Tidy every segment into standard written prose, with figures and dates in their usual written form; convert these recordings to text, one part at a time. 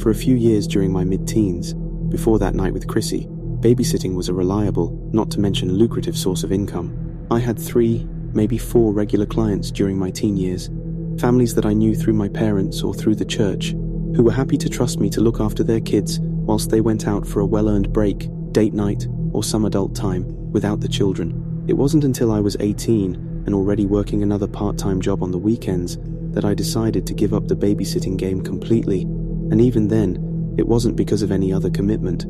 For a few years during my mid-teens, before that night with Chrissy, babysitting was a reliable, not to mention lucrative source of income. I had 3, maybe 4 regular clients during my teen years, families that I knew through my parents or through the church, who were happy to trust me to look after their kids whilst they went out for a well-earned break, date night, or some adult time without the children. It wasn't until I was 18 and already working another part-time job on the weekends that I decided to give up the babysitting game completely, and even then, it wasn't because of any other commitment.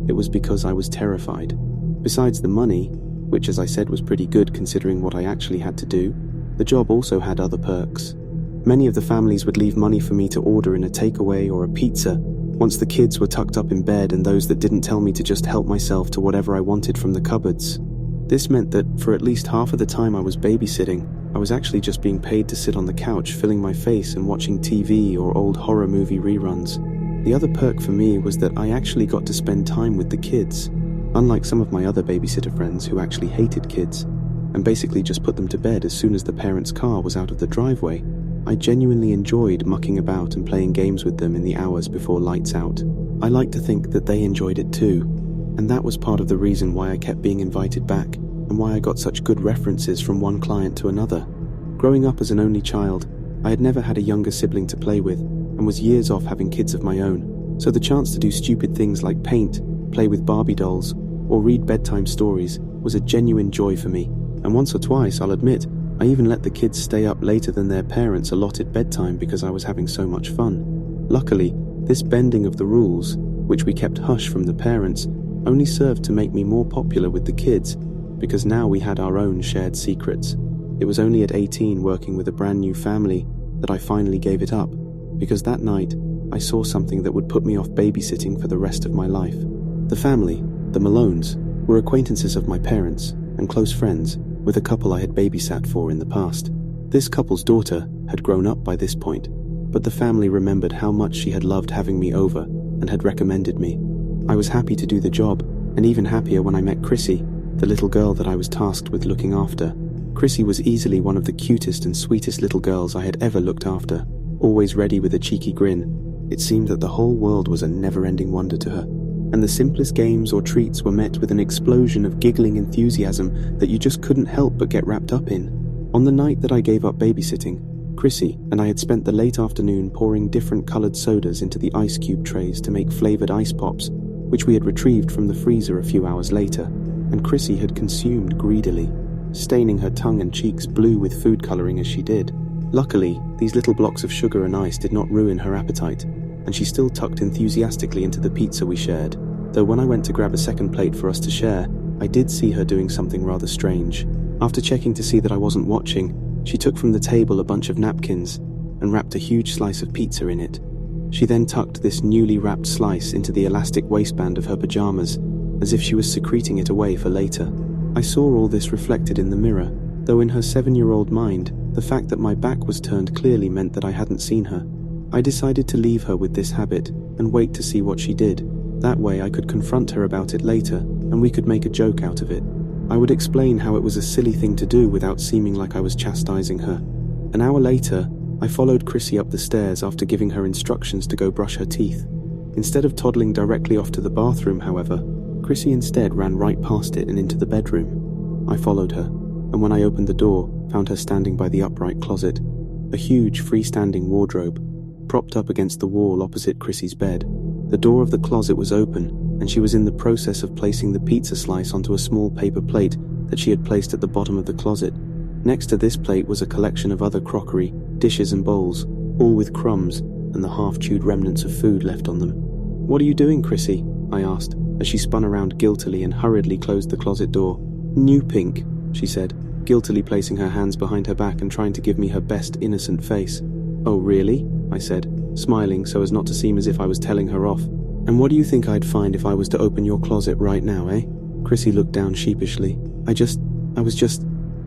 It was because I was terrified. Besides the money, which as I said was pretty good considering what I actually had to do, the job also had other perks. Many of the families would leave money for me to order in a takeaway or a pizza once the kids were tucked up in bed, and those that didn't tell me to just help myself to whatever I wanted from the cupboards. This meant that for at least half of the time I was babysitting, I was actually just being paid to sit on the couch filling my face and watching TV or old horror movie reruns. The other perk for me was that I actually got to spend time with the kids, unlike some of my other babysitter friends who actually hated kids and basically just put them to bed as soon as the parents' car was out of the driveway. I genuinely enjoyed mucking about and playing games with them in the hours before lights out. I like to think that they enjoyed it too, and that was part of the reason why I kept being invited back and why I got such good references from one client to another. Growing up as an only child, I had never had a younger sibling to play with and was years off having kids of my own, so the chance to do stupid things like paint, play with Barbie dolls, or read bedtime stories was a genuine joy for me, and once or twice, I'll admit, I even let the kids stay up later than their parents' allotted bedtime because I was having so much fun. Luckily, this bending of the rules, which we kept hush from the parents, only served to make me more popular with the kids, because now we had our own shared secrets. It was only at 18, working with a brand new family, that I finally gave it up, because that night, I saw something that would put me off babysitting for the rest of my life. The family, the Malones, were acquaintances of my parents and close friends with a couple I had babysat for in the past. This couple's daughter had grown up by this point, but the family remembered how much she had loved having me over and had recommended me. I was happy to do the job, and even happier when I met Chrissy, the little girl that I was tasked with looking after. Chrissy was easily one of the cutest and sweetest little girls I had ever looked after, always ready with a cheeky grin. It seemed that the whole world was a never-ending wonder to her, and the simplest games or treats were met with an explosion of giggling enthusiasm that you just couldn't help but get wrapped up in. On the night that I gave up babysitting, Chrissy and I had spent the late afternoon pouring different coloured sodas into the ice cube trays to make flavoured ice pops, which we had retrieved from the freezer a few hours later, and Chrissy had consumed greedily, staining her tongue and cheeks blue with food colouring as she did. Luckily, these little blocks of sugar and ice did not ruin her appetite, and she still tucked enthusiastically into the pizza we shared, though when I went to grab a second plate for us to share, I did see her doing something rather strange. After checking to see that I wasn't watching, she took from the table a bunch of napkins and wrapped a huge slice of pizza in it. She then tucked this newly wrapped slice into the elastic waistband of her pajamas, as if she was secreting it away for later. I saw all this reflected in the mirror, though in her 7-year-old mind, the fact that my back was turned clearly meant that I hadn't seen her. I decided to leave her with this habit and wait to see what she did. That way I could confront her about it later, and we could make a joke out of it. I would explain how it was a silly thing to do without seeming like I was chastising her. An hour later, I followed Chrissy up the stairs after giving her instructions to go brush her teeth. Instead of toddling directly off to the bathroom, however, Chrissy instead ran right past it and into the bedroom. I followed her, and when I opened the door, found her standing by the upright closet, a huge freestanding wardrobe, propped up against the wall opposite Chrissy's bed. The door of the closet was open, and she was in the process of placing the pizza slice onto a small paper plate that she had placed at the bottom of the closet. Next to this plate was a collection of other crockery, dishes and bowls, all with crumbs and the half-chewed remnants of food left on them. "What are you doing, Chrissy?" I asked, as she spun around guiltily and hurriedly closed the closet door. "New pink," she said, guiltily placing her hands behind her back and trying to give me her best innocent face. "Oh, really?" I said, smiling so as not to seem as if I was telling her off. "And what do you think I'd find if I was to open your closet right now, eh?" Chrissy looked down sheepishly.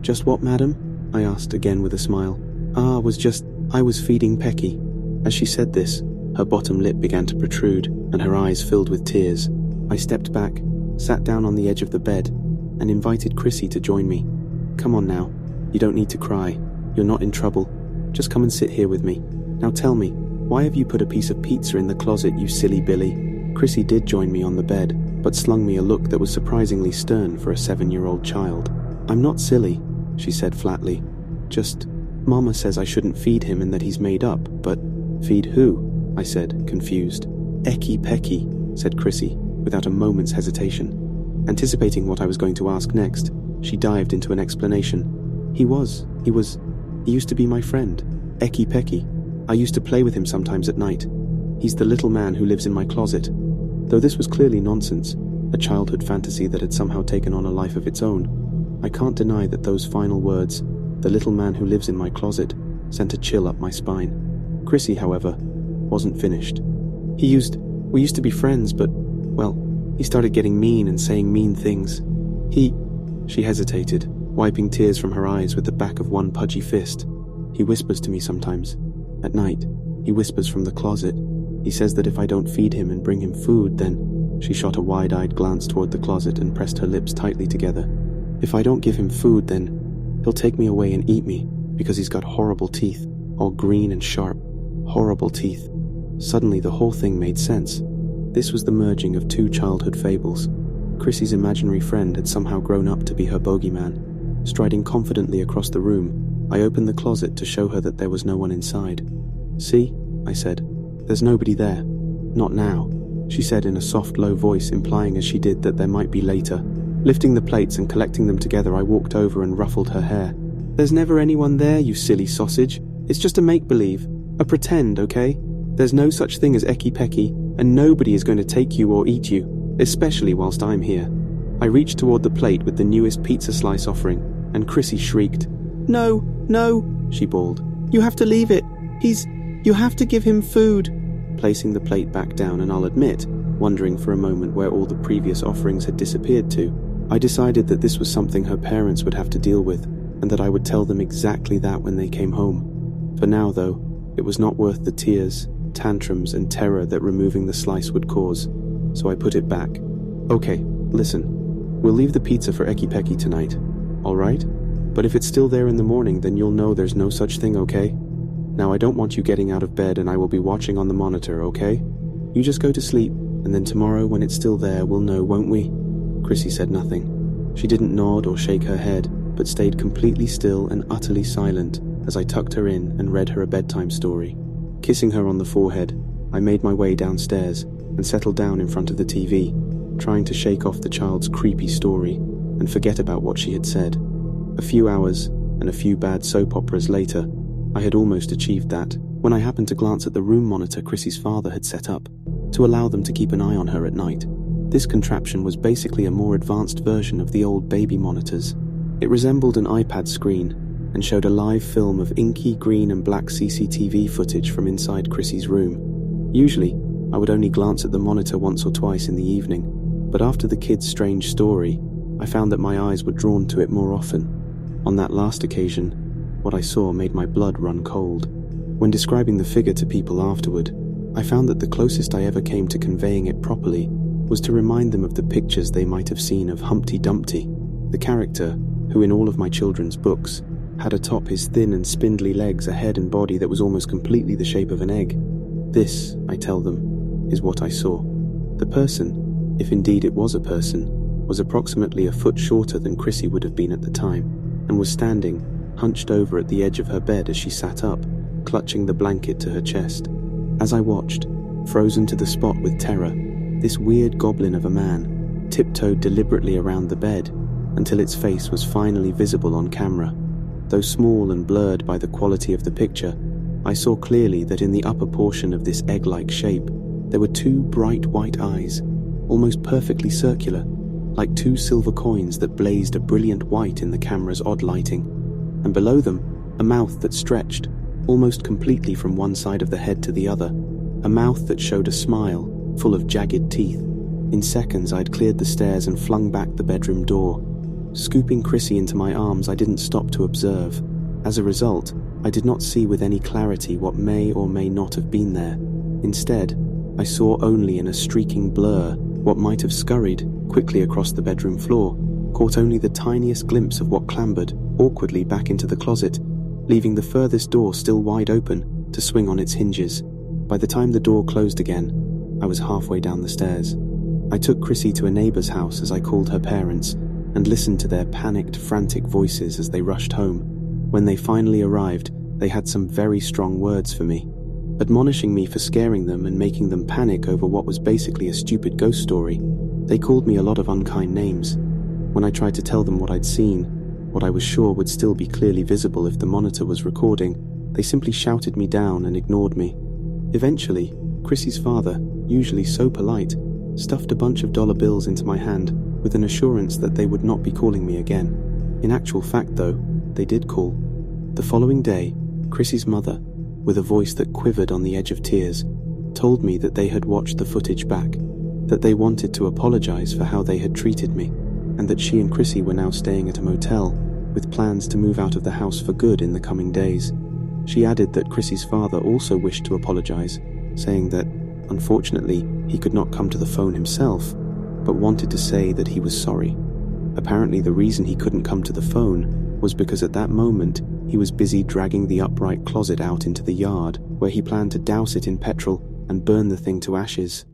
Just what, madam?" I asked again with a smile. I was feeding Pecky." As she said this, her bottom lip began to protrude and her eyes filled with tears. I stepped back, sat down on the edge of the bed, and invited Chrissy to join me. "Come on now, you don't need to cry. You're not in trouble. Just come and sit here with me. Now tell me, "Why have you put a piece of pizza in the closet, you silly Billy?" Chrissy did join me on the bed, but slung me a look that was surprisingly stern for a 7-year-old child. "I'm not silly," she said flatly. "Just, Mama says I shouldn't feed him and that he's made up, but..." "Feed who?" I said, confused. "Ecky Pecky," said Chrissy, without a moment's hesitation. Anticipating what I was going to ask next, she dived into an explanation. He used to be my friend, Ecky Pecky. I used to play with him sometimes at night. He's the little man who lives in my closet." Though this was clearly nonsense, a childhood fantasy that had somehow taken on a life of its own, I can't deny that those final words, "the little man who lives in my closet," sent a chill up my spine. Chrissy, however, wasn't finished. We used to be friends, but, well, he started getting mean and saying mean things. She hesitated, wiping tears from her eyes with the back of one pudgy fist. "He whispers to me sometimes. At night, he whispers from the closet. He says that if I don't feed him and bring him food, then..." She shot a wide-eyed glance toward the closet and pressed her lips tightly together. "If I don't give him food, then he'll take me away and eat me, because he's got horrible teeth, all green and sharp. Horrible teeth." Suddenly the whole thing made sense. This was the merging of two childhood fables. Chrissy's imaginary friend had somehow grown up to be her bogeyman. Striding confidently across the room, I opened the closet to show her that there was no one inside. "See," I said, "there's nobody there. Not now," she said in a soft, low voice, implying as she did that there might be later. Lifting the plates and collecting them together, I walked over and ruffled her hair. "There's never anyone there, you silly sausage. It's just a make-believe. A pretend, okay? There's no such thing as Ecky Pecky, and nobody is going to take you or eat you, especially whilst I'm here." I reached toward the plate with the newest pizza slice offering, and Chrissy shrieked. "No, no," she bawled. "You have to leave it. You have to give him food." Placing the plate back down, and I'll admit, wondering for a moment where all the previous offerings had disappeared to, I decided that this was something her parents would have to deal with, and that I would tell them exactly that when they came home. For now, though, it was not worth the tears, tantrums, and terror that removing the slice would cause, so I put it back. "Okay, listen, we'll leave the pizza for Ecky Pecky tonight, alright? But if it's still there in the morning, then you'll know there's no such thing, okay? Now I don't want you getting out of bed, and I will be watching on the monitor, okay? You just go to sleep, and then tomorrow when it's still there, we'll know, won't we?" Chrissy said nothing. She didn't nod or shake her head, but stayed completely still and utterly silent as I tucked her in and read her a bedtime story. Kissing her on the forehead, I made my way downstairs and settled down in front of the TV, trying to shake off the child's creepy story and forget about what she had said. A few hours and a few bad soap operas later, I had almost achieved that when I happened to glance at the room monitor Chrissy's father had set up to allow them to keep an eye on her at night. This contraption was basically a more advanced version of the old baby monitors. It resembled an iPad screen and showed a live film of inky green and black CCTV footage from inside Chrissy's room. Usually, I would only glance at the monitor once or twice in the evening, but after the kid's strange story, I found that my eyes were drawn to it more often. On that last occasion, what I saw made my blood run cold. When describing the figure to people afterward, I found that the closest I ever came to conveying it properly was to remind them of the pictures they might have seen of Humpty Dumpty, the character who in all of my children's books had atop his thin and spindly legs a head and body that was almost completely the shape of an egg. This, I tell them, is what I saw. The person, if indeed it was a person, was approximately a foot shorter than Chrissy would have been at the time, and was standing, hunched over at the edge of her bed as she sat up, clutching the blanket to her chest. As I watched, frozen to the spot with terror, this weird goblin of a man tiptoed deliberately around the bed until its face was finally visible on camera. Though small and blurred by the quality of the picture, I saw clearly that in the upper portion of this egg-like shape, there were two bright white eyes, almost perfectly circular, like two silver coins that blazed a brilliant white in the camera's odd lighting, and below them, a mouth that stretched, almost completely from one side of the head to the other, a mouth that showed a smile, full of jagged teeth. In seconds, I'd cleared the stairs and flung back the bedroom door. Scooping Chrissy into my arms, I didn't stop to observe. As a result, I did not see with any clarity what may or may not have been there. Instead, I saw only in a streaking blur what might have scurried quickly across the bedroom floor, caught only the tiniest glimpse of what clambered awkwardly back into the closet, leaving the furthest door still wide open to swing on its hinges. By the time the door closed again, I was halfway down the stairs. I took Chrissy to a neighbor's house as I called her parents and listened to their panicked, frantic voices as they rushed home. When they finally arrived, they had some very strong words for me, admonishing me for scaring them and making them panic over what was basically a stupid ghost story. They called me a lot of unkind names. When I tried to tell them what I'd seen, what I was sure would still be clearly visible if the monitor was recording, they simply shouted me down and ignored me. Eventually, Chrissy's father, usually so polite, stuffed a bunch of dollar bills into my hand with an assurance that they would not be calling me again. In actual fact, though, they did call. The following day, Chrissy's mother, with a voice that quivered on the edge of tears, told me that they had watched the footage back, that they wanted to apologize for how they had treated me, and that she and Chrissy were now staying at a motel with plans to move out of the house for good in the coming days. She added that Chrissy's father also wished to apologize, saying that, unfortunately, he could not come to the phone himself, but wanted to say that he was sorry. Apparently the reason he couldn't come to the phone was because at that moment he was busy dragging the upright closet out into the yard, where he planned to douse it in petrol and burn the thing to ashes.